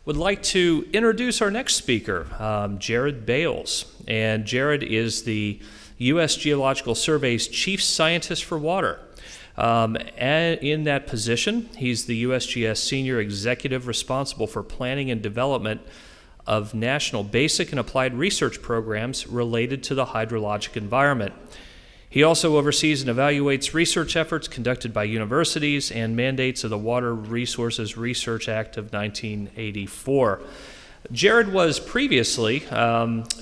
Would like to introduce our next speaker, Jerad Bales. And Gerad is the U.S. Geological Survey's Chief Scientist for Water. And in that position, he's the USGS Senior Executive responsible for planning and development of national basic and applied research programs related to the hydrologic environment. He also oversees and evaluates research efforts conducted by universities and mandates of the Water Resources Research Act of 1984. Gerad was previously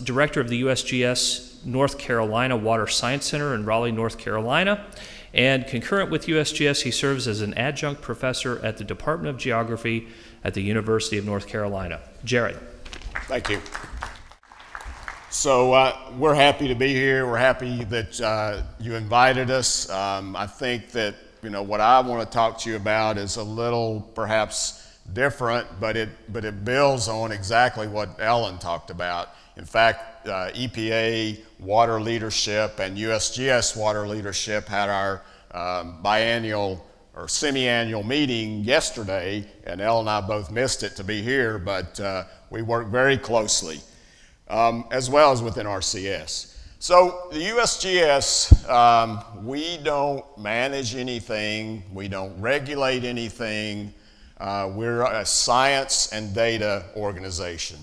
director of the USGS North Carolina Water Science Center in Raleigh, North Carolina, and concurrent with USGS, he serves as an adjunct professor at the Department of Geography at the University of North Carolina. Gerad. Thank you. So we're happy to be here. We're happy that you invited us. I think that what I want to talk to you about is a little perhaps different, but it builds on exactly what Ellen talked about. In fact, EPA water leadership and USGS water leadership had our biannual or semi-annual meeting yesterday, and Ellen and I both missed it to be here, but we work very closely. As well as within RCS. So the USGS, we don't manage anything, we don't regulate anything, we're a science and data organization.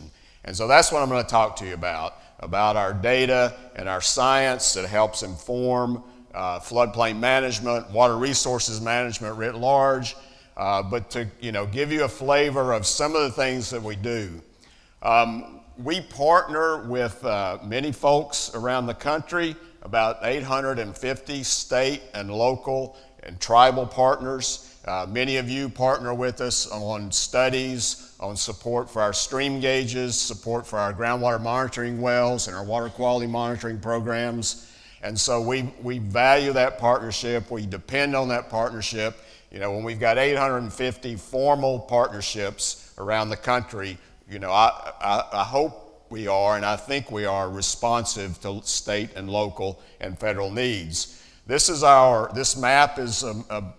And so that's what I'm going to talk to you about our data and our science that helps inform floodplain management, water resources management writ large, but to give you a flavor of some of the things that we do. We partner with many folks around the country, about 850 state and local and tribal partners. Many of you partner with us on studies, on support for our stream gauges, support for our groundwater monitoring wells and our water quality monitoring programs. And so we value that partnership. We depend on that partnership. When we've got 850 formal partnerships around the country, I hope we are, and I think we are, responsive to state and local and federal needs. This map is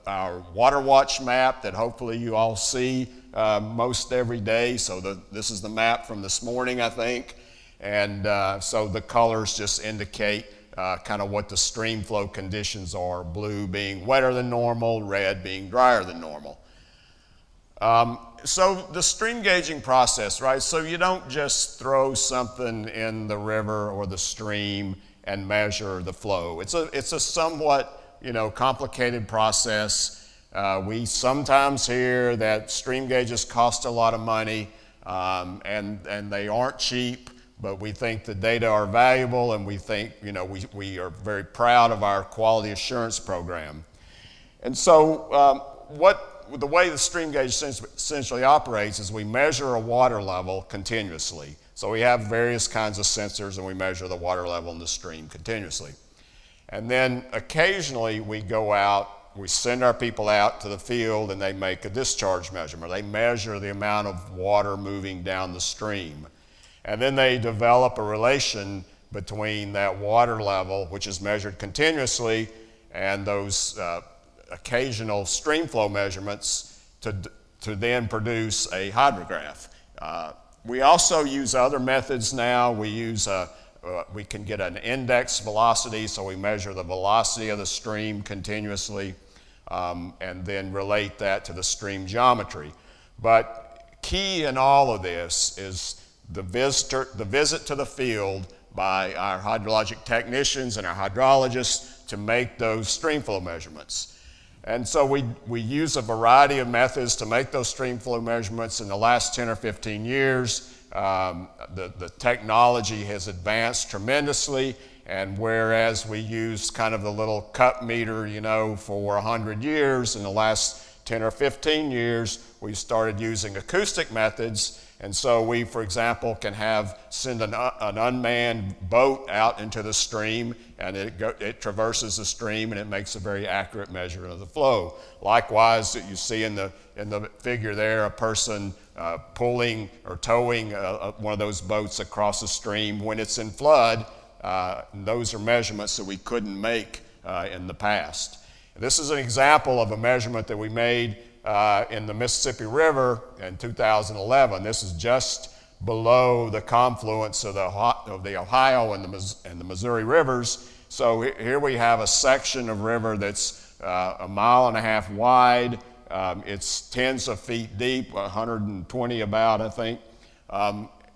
our Water Watch map that hopefully you all see most every day. So this is the map from this morning, I think. And so the colors just indicate kind of what the stream flow conditions are, blue being wetter than normal, red being drier than normal. So the stream gauging process, right? So you don't just throw something in the river or the stream and measure the flow. It's a somewhat, complicated process. We sometimes hear that stream gauges cost a lot of money, and they aren't cheap, but we think the data are valuable, and we think, we are very proud of our quality assurance program. And so the way the stream gauge essentially operates is we measure a water level continuously. So we have various kinds of sensors and we measure the water level in the stream continuously. And then occasionally we go out, we send our people out to the field and they make a discharge measurement. They measure the amount of water moving down the stream. And then they develop a relation between that water level, which is measured continuously, and those occasional stream flow measurements to then produce a hydrograph. We also use other methods now. We can get an index velocity, so we measure the velocity of the stream continuously and then relate that to the stream geometry. But key in all of this is the visit to the field by our hydrologic technicians and our hydrologists to make those stream flow measurements. And so we use a variety of methods to make those stream flow measurements. In the last 10 or 15 years, the technology has advanced tremendously, and whereas we used kind of the little cup meter, for 100 years, in the last 10 or 15 years, we started using acoustic methods. And so we, for example, can send an unmanned boat out into the stream, and it traverses the stream and it makes a very accurate measurement of the flow. Likewise, you see in the figure there a person pulling or towing one of those boats across the stream when it's in flood. Those are measurements that we couldn't make in the past. This is an example of a measurement that we made in the Mississippi River in 2011. This is just below the confluence of the Ohio and the Missouri rivers. So here we have a section of river that's 1.5 miles wide. It's tens of feet deep, 120 about, I think.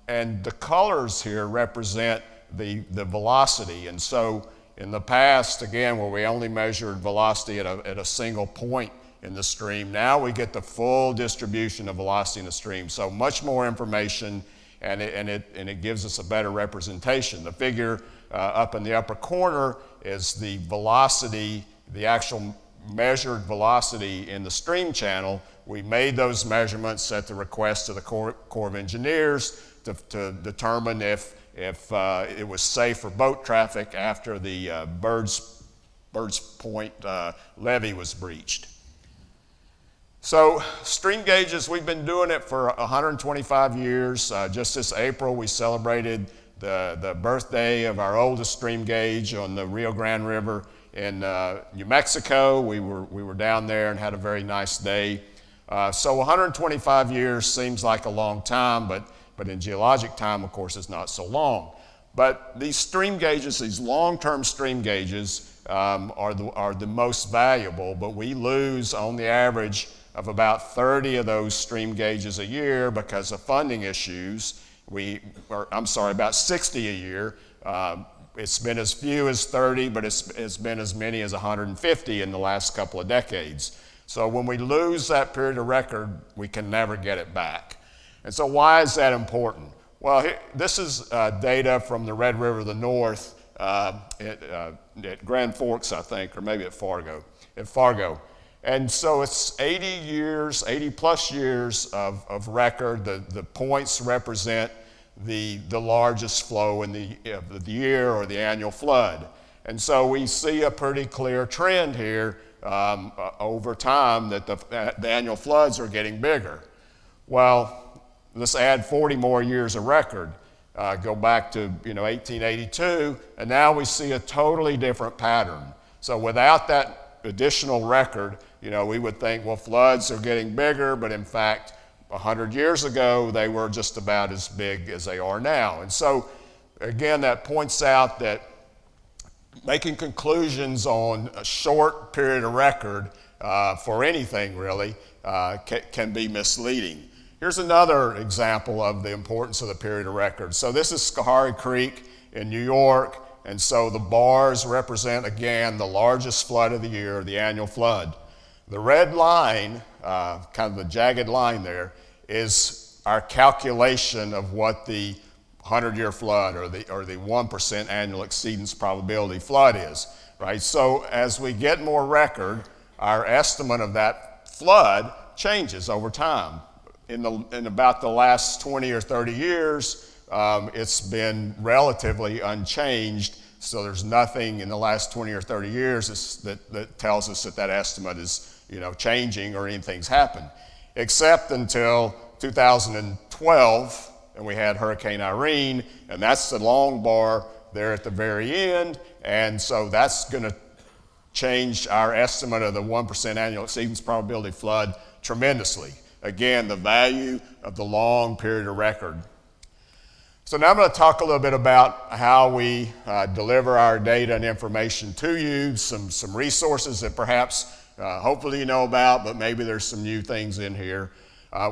And the colors here represent the velocity. And so in the past, again, where we only measured velocity at a single point in the stream, now we get the full distribution of velocity in the stream. So much more information, and it gives us a better representation. The figure up in the upper corner is the velocity, the actual measured velocity in the stream channel. We made those measurements at the request of the Corps of Engineers to determine if it was safe for boat traffic after the Birds Point levee was breached. So stream gauges, we've been doing it for 125 years. Just this April, we celebrated the birthday of our oldest stream gauge on the Rio Grande River in New Mexico. We were down there and had a very nice day. So 125 years seems like a long time, but in geologic time, of course, it's not so long. But these stream gauges, these long-term stream gauges, are the most valuable, but we lose on the average of about 30 of those stream gauges a year because of funding issues. About 60 a year. It's been as few as 30, but it's been as many as 150 in the last couple of decades. So when we lose that period of record, we can never get it back. And so why is that important? Well, this is data from the Red River of the North at Grand Forks, I think, or maybe at Fargo. And so it's 80 plus years of record. The points represent the largest flow in the year or the annual flood. And so we see a pretty clear trend here over time that the annual floods are getting bigger. Well, let's add 40 more years of record. Go back to 1882, and now we see a totally different pattern. So without that additional record, we would think, well, floods are getting bigger, but in fact, 100 years ago, they were just about as big as they are now. And so, again, that points out that making conclusions on a short period of record for anything really can be misleading. Here's another example of the importance of the period of record. So this is Schoharie Creek in New York, and so the bars represent, again, the largest flood of the year, the annual flood. The red line, kind of the jagged line there, is our calculation of what the 100-year flood or the 1% annual exceedance probability flood is, right? So as we get more record, our estimate of that flood changes over time. In about the last 20 or 30 years, it's been relatively unchanged. So there's nothing in the last 20 or 30 years that tells us that estimate is changing or anything's happened, except until 2012, and we had Hurricane Irene, and that's the long bar there at the very end, and so that's going to change our estimate of the 1% annual exceedance probability flood tremendously. Again, the value of the long period of record. So now I'm going to talk a little bit about how we deliver our data and information to you, some resources that perhaps hopefully you know about, but maybe there's some new things in here.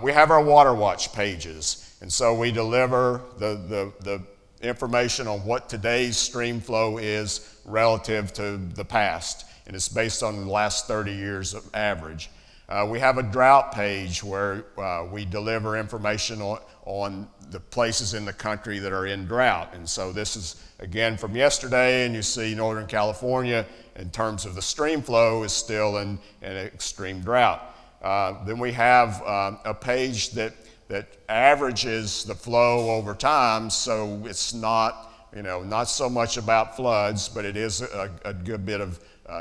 We have our Water Watch pages, and so we deliver the information on what today's stream flow is relative to the past, and it's based on the last 30 years of average. We have a drought page where we deliver information on the places in the country that are in drought. And so this is, again, from yesterday, and you see Northern California, in terms of the stream flow, is still in an extreme drought. Then we have a page that averages the flow over time, so it's not so much about floods, but it is a good bit of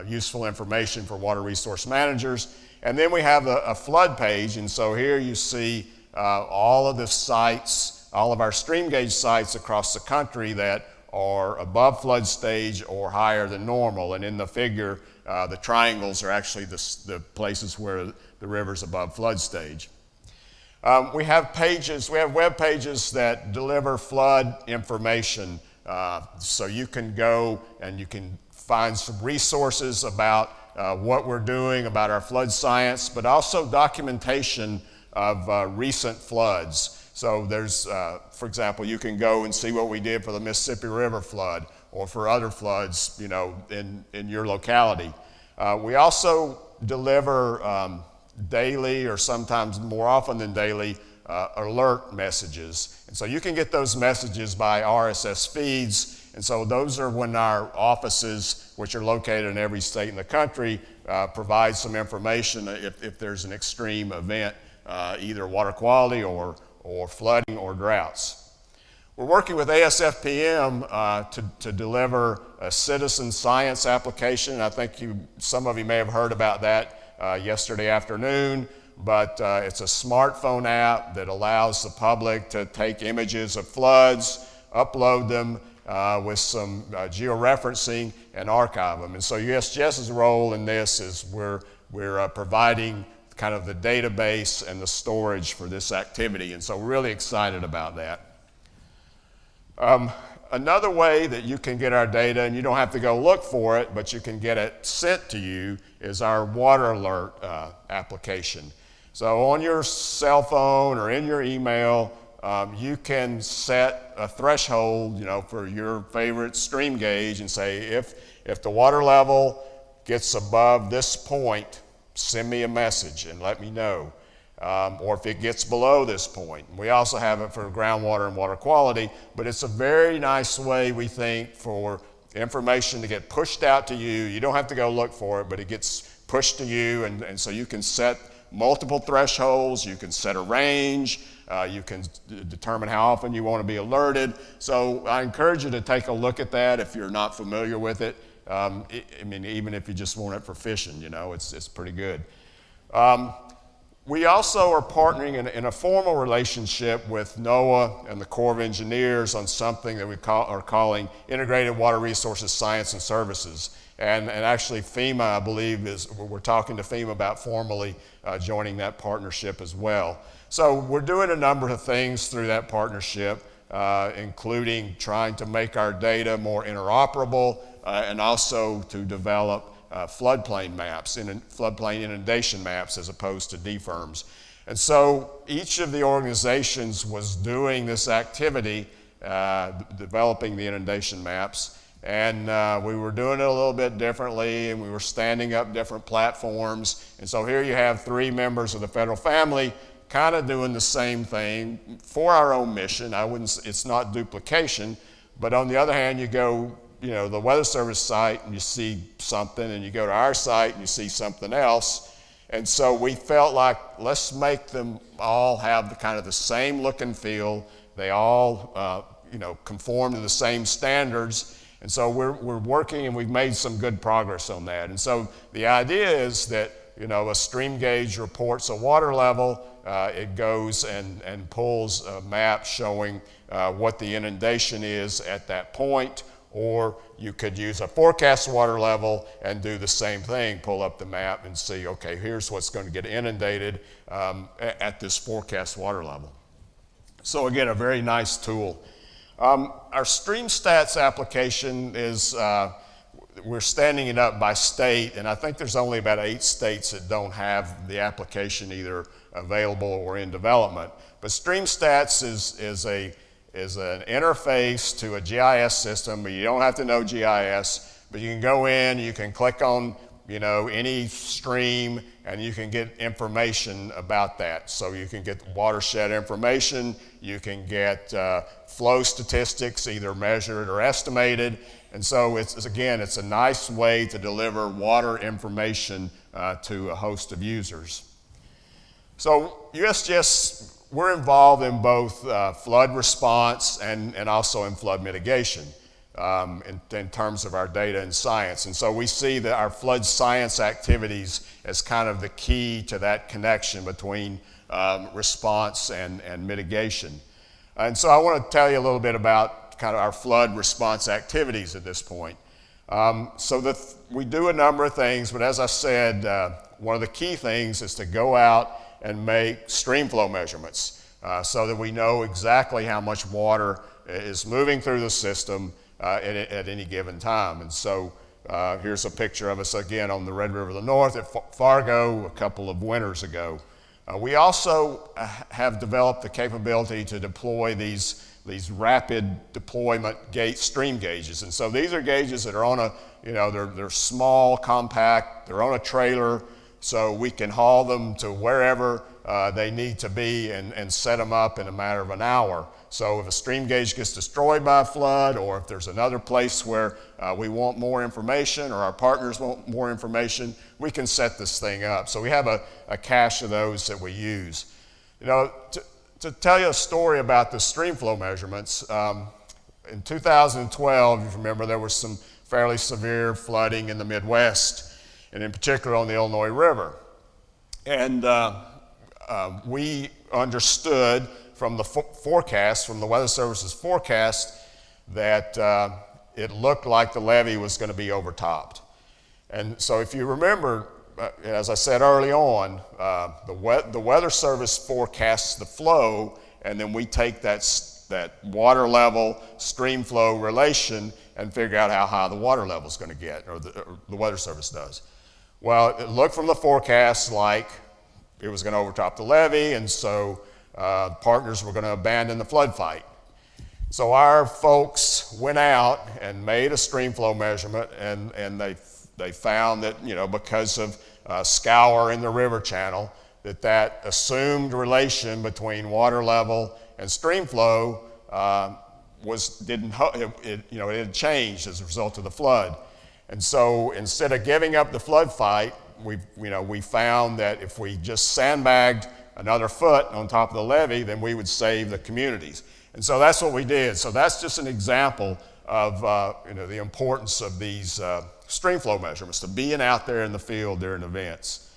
useful information for water resource managers. And then we have a flood page, and so here you see all of the sites, all of our stream gauge sites across the country that are above flood stage or higher than normal. And in the figure, the triangles are actually the places where the river's above flood stage. We have web pages that deliver flood information. So you can go and you can find some resources about what we're doing, about our flood science, but also documentation of recent floods. So there's, for example, you can go and see what we did for the Mississippi River flood or for other floods, in your locality. We also deliver daily, or sometimes more often than daily, alert messages. And so you can get those messages by RSS feeds. And so those are when our offices, which are located in every state in the country, provide some information if there's an extreme event, either water quality or flooding or droughts. We're working with ASFPM to deliver a citizen science application. I think some of you may have heard about that yesterday afternoon, but it's a smartphone app that allows the public to take images of floods, upload them with some georeferencing, and archive them. And so USGS's role in this is we're providing kind of the database and the storage for this activity, and so we're really excited about that. Another way that you can get our data, and you don't have to go look for it, but you can get it sent to you, is our water alert application. So on your cell phone or in your email, you can set a threshold, for your favorite stream gauge and say, if the water level gets above this point, send me a message and let me know. Or if it gets below this point. We also have it for groundwater and water quality, but it's a very nice way, we think, for information to get pushed out to you. You don't have to go look for it, but it gets pushed to you, and so you can set multiple thresholds, you can set a range, you can determine how often you want to be alerted. So I encourage you to take a look at that if you're not familiar with it. Even if you just want it for fishing, it's pretty good. We also are partnering in a formal relationship with NOAA and the Corps of Engineers on something that we are calling Integrated Water Resources Science and Services. And actually FEMA, I believe, we're talking to FEMA about formally joining that partnership as well. So we're doing a number of things through that partnership, including trying to make our data more interoperable and also to develop floodplain maps, floodplain inundation maps as opposed to DFIRMs. And so each of the organizations was doing this activity, developing the inundation maps, and we were doing it a little bit differently, and we were standing up different platforms. And so here you have 3 members of the federal family kind of doing the same thing for our own mission. It's not duplication, but on the other hand, you go the Weather Service site and you see something, and you go to our site and you see something else. And so we felt like, let's make them all have the same look and feel. They all conform to the same standards. And so we're working, and we've made some good progress on that. And so the idea is that a stream gauge reports a water level. It goes and pulls a map showing what the inundation is at that point. Or you could use a forecast water level and do the same thing, pull up the map and see, okay, here's what's going to get inundated at this forecast water level. So again, a very nice tool. Our Stream Stats application is, we're standing it up by state, and I think there's only about 8 states that don't have the application either available or in development. But Stream Stats is an interface to a GIS system, but you don't have to know GIS, but you can go in, you can click on any stream, and you can get information about that. So you can get watershed information, you can get flow statistics, either measured or estimated, and so it's a nice way to deliver water information to a host of users. So USGS, we're involved in both flood response and also in flood mitigation in terms of our data and science. And so we see that our flood science activities as kind of the key to that connection between response and mitigation. And so I want to tell you a little bit about kind of our flood response activities at this point. We do a number of things, but as I said, one of the key things is to go out and make stream flow measurements so that we know exactly how much water is moving through the system at any given time. And so here's a picture of us again on the Red River of the North at Fargo a couple of winters ago. We also have developed the capability to deploy these rapid deployment stream gauges. And so these are gauges that are on a, they're small, compact, they're on a trailer, so we can haul them to wherever they need to be and set them up in a matter of an hour. So if a stream gauge gets destroyed by a flood, or if there's another place where we want more information or our partners want more information, we can set this thing up. So we have a cache of those that we use. To tell you a story about the stream flow measurements, in 2012, if you remember, there was some fairly severe flooding in the Midwest, and in particular on the Illinois River. And we understood from the forecast, from the Weather Service's forecast, that it looked like the levee was going to be overtopped. And so if you remember, as I said early on, the Weather Service forecasts the flow, and then we take that water level stream flow relation and figure out how high the water level is going to get, or the Weather Service does. Well, it looked from the forecast like it was going to overtop the levee, and so partners were going to abandon the flood fight. So our folks went out and made a stream flow measurement, and they found that, because of scour in the river channel, that assumed relation between water level and stream flow it had changed as a result of the flood. And so instead of giving up the flood fight, we found that if we just sandbagged another foot on top of the levee, then we would save the communities. And so that's what we did. So that's just an example of the importance of these stream flow measurements, to being out there in the field during events.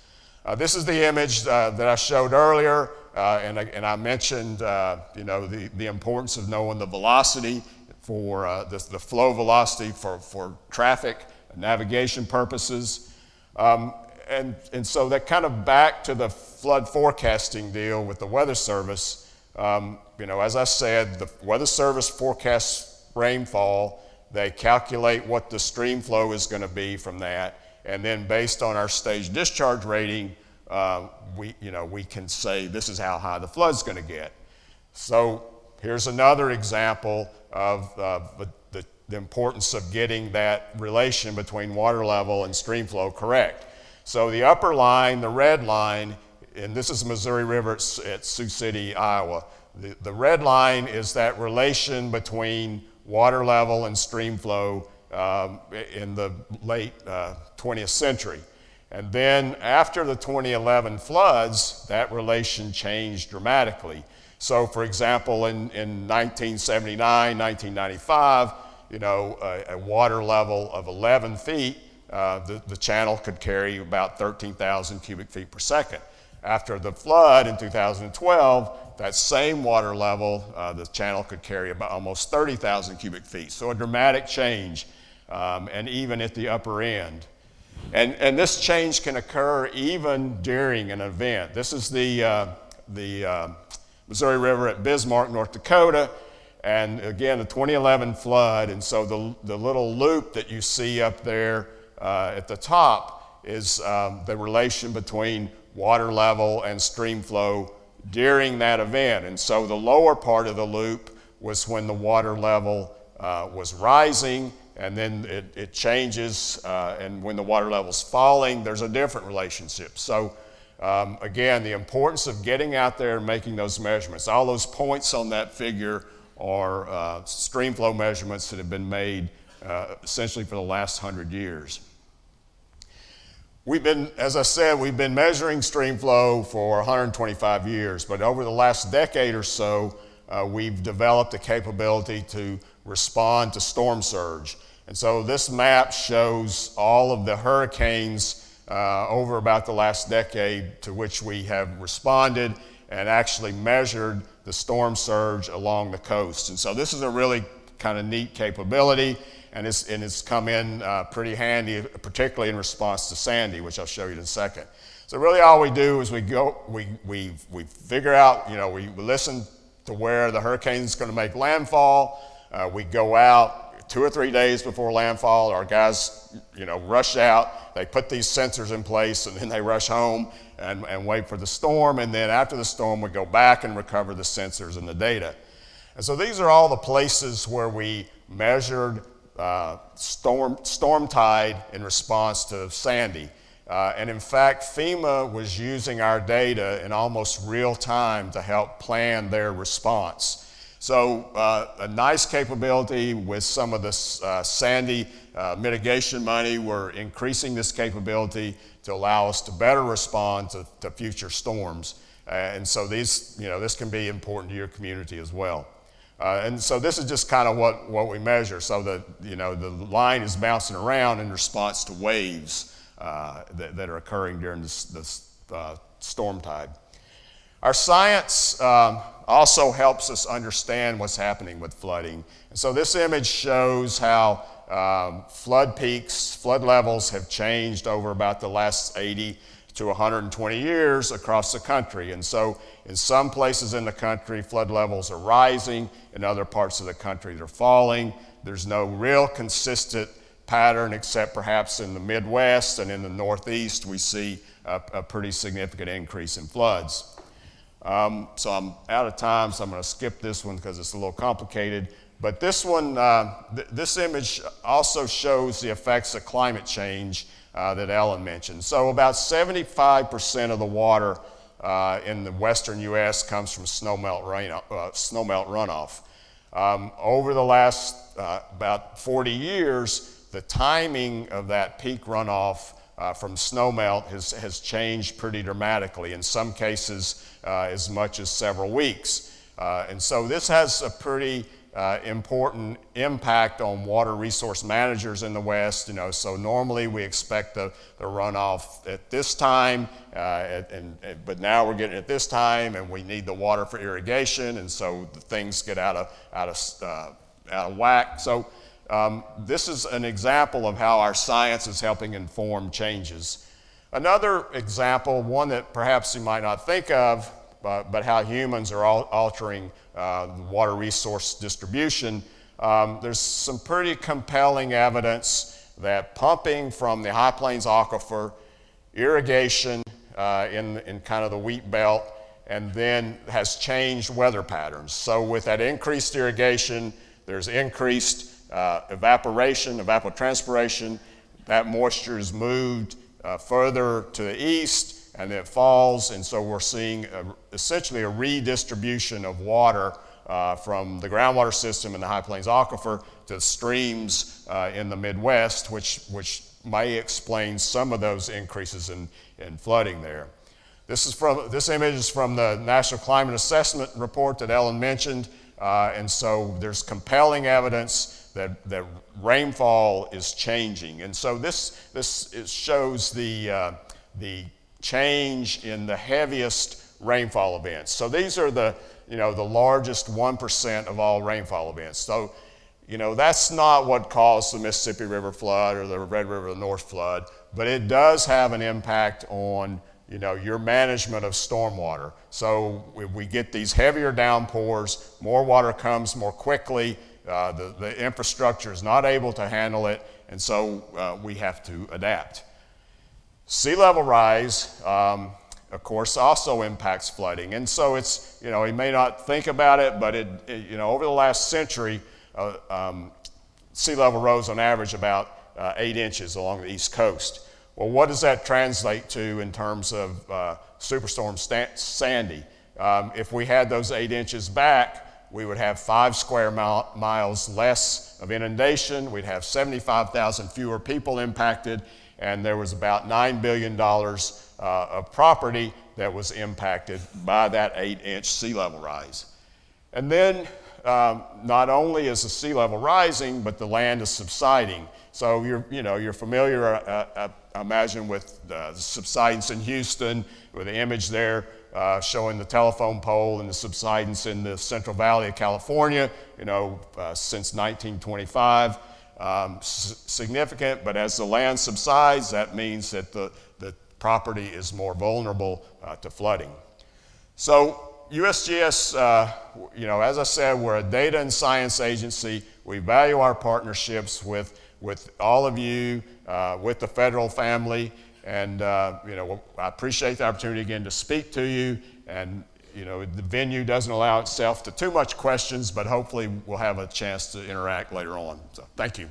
This is the image that I showed earlier, and I mentioned the importance of knowing the velocity for the flow velocity for traffic and navigation purposes. And so that kind of back to the flood forecasting deal with the Weather Service. As I said, the Weather Service forecasts rainfall. They calculate what the stream flow is going to be from that, and then based on our stage discharge rating, we can say this is how high the flood's going to get. So here's another example of the importance of getting that relation between water level and stream flow correct. So the upper line, the red line, and this is the Missouri River at Sioux City, Iowa. The red line is that relation between water level and stream flow in the late 20th century. And then after the 2011 floods, that relation changed dramatically. So for example, in 1979, 1995, a water level of 11 feet, the channel could carry about 13,000 cubic feet per second. After the flood in 2012, that same water level, the channel could carry about almost 30,000 cubic feet. So a dramatic change, and even at the upper end. And this change can occur even during an event. This is the Missouri River at Bismarck, North Dakota, and again, the 2011 flood. And so the little loop that you see up there at the top is the relation between water level and stream flow during that event. And so the lower part of the loop was when the water level was rising, and then it changes, and when the water level's falling, there's a different relationship. So again, the importance of getting out there and making those measurements. All those points on that figure are stream flow measurements that have been made essentially for the last 100 years. As I said, we've been measuring stream flow for 125 years, but over the last decade or so, we've developed a capability to respond to storm surge. And so this map shows all of the hurricanes over about the last decade to which we have responded and actually measured the storm surge along the coast. And so this is a really kind of neat capability, and it's come in pretty handy, particularly in response to Sandy, which I'll show you in a second. So really all we do is we figure out, we listen to where the hurricane is going to make landfall. We go out 2 or 3 days before landfall. Our guys, rush out. They put these sensors in place, and then they rush home and wait for the storm. And then after the storm, we go back and recover the sensors and the data. And so these are all the places where we measured storm tide in response to Sandy. And in fact, FEMA was using our data in almost real time to help plan their response. So a nice capability with some of this Sandy mitigation money. We're increasing this capability to allow us to better respond to future storms. And so this can be important to your community as well. And so this is just kind of what we measure. So the line is bouncing around in response to waves that are occurring during this storm tide. Our science also helps us understand what's happening with flooding. And so this image shows how flood peaks, flood levels have changed over about the last 80 to 120 years across the country. And so in some places in the country, flood levels are rising. In other parts of the country, they're falling. There's no real consistent pattern, except perhaps in the Midwest and in the Northeast, we see a pretty significant increase in floods. So I'm out of time, so I'm going to skip this one because it's a little complicated. But this one, this image also shows the effects of climate change that Ellen mentioned. So about 75% of the water in the western U.S. comes from snowmelt runoff. Over the last about 40 years, the timing of that peak runoff from snowmelt has changed pretty dramatically, in some cases as much as several weeks. And so this has a pretty important impact on water resource managers in the West. So normally we expect the runoff at this time, but now we're getting it at this time, and we need the water for irrigation, and so the things get out of whack. So this is an example of how our science is helping inform changes. Another example, one that perhaps you might not think of, but how humans are altering water resource distribution. There's some pretty compelling evidence that pumping from the High Plains Aquifer, irrigation in kind of the wheat belt, and then has changed weather patterns. So with that increased irrigation, there's increased evaporation, evapotranspiration. That moisture is moved further to the east, and it falls, and so we're seeing essentially a redistribution of water from the groundwater system in the High Plains Aquifer to streams in the Midwest, which may explain some of those increases in flooding there. This image is from the National Climate Assessment Report that Ellen mentioned, and so there's compelling evidence that rainfall is changing. And so this shows the change in the heaviest rainfall events. So these are the largest 1% of all rainfall events. So, that's not what caused the Mississippi River flood or the Red River North flood, but it does have an impact on, your management of stormwater. So we get these heavier downpours, more water comes more quickly, the infrastructure is not able to handle it, and so we have to adapt. Sea level rise, of course, also impacts flooding. And so it's, you may not think about it, but over the last century, sea level rose on average about 8 inches along the East Coast. Well, what does that translate to in terms of Superstorm Sandy? If we had those 8 inches back, we would have 5 square miles less of inundation. We'd have 75,000 fewer people impacted, and there was about $9 billion of property that was impacted by that 8-inch sea level rise. And then not only is the sea level rising, but the land is subsiding. So you're familiar, imagine with the subsidence in Houston, with the image there showing the telephone pole and the subsidence in the Central Valley of California, since 1925. Significant, but as the land subsides, that means that the property is more vulnerable to flooding. So USGS, as I said, we're a data and science agency. We value our partnerships with all of you, with the federal family, and I appreciate the opportunity again to speak to you. And the venue doesn't allow itself to too much questions, but hopefully we'll have a chance to interact later on. So thank you.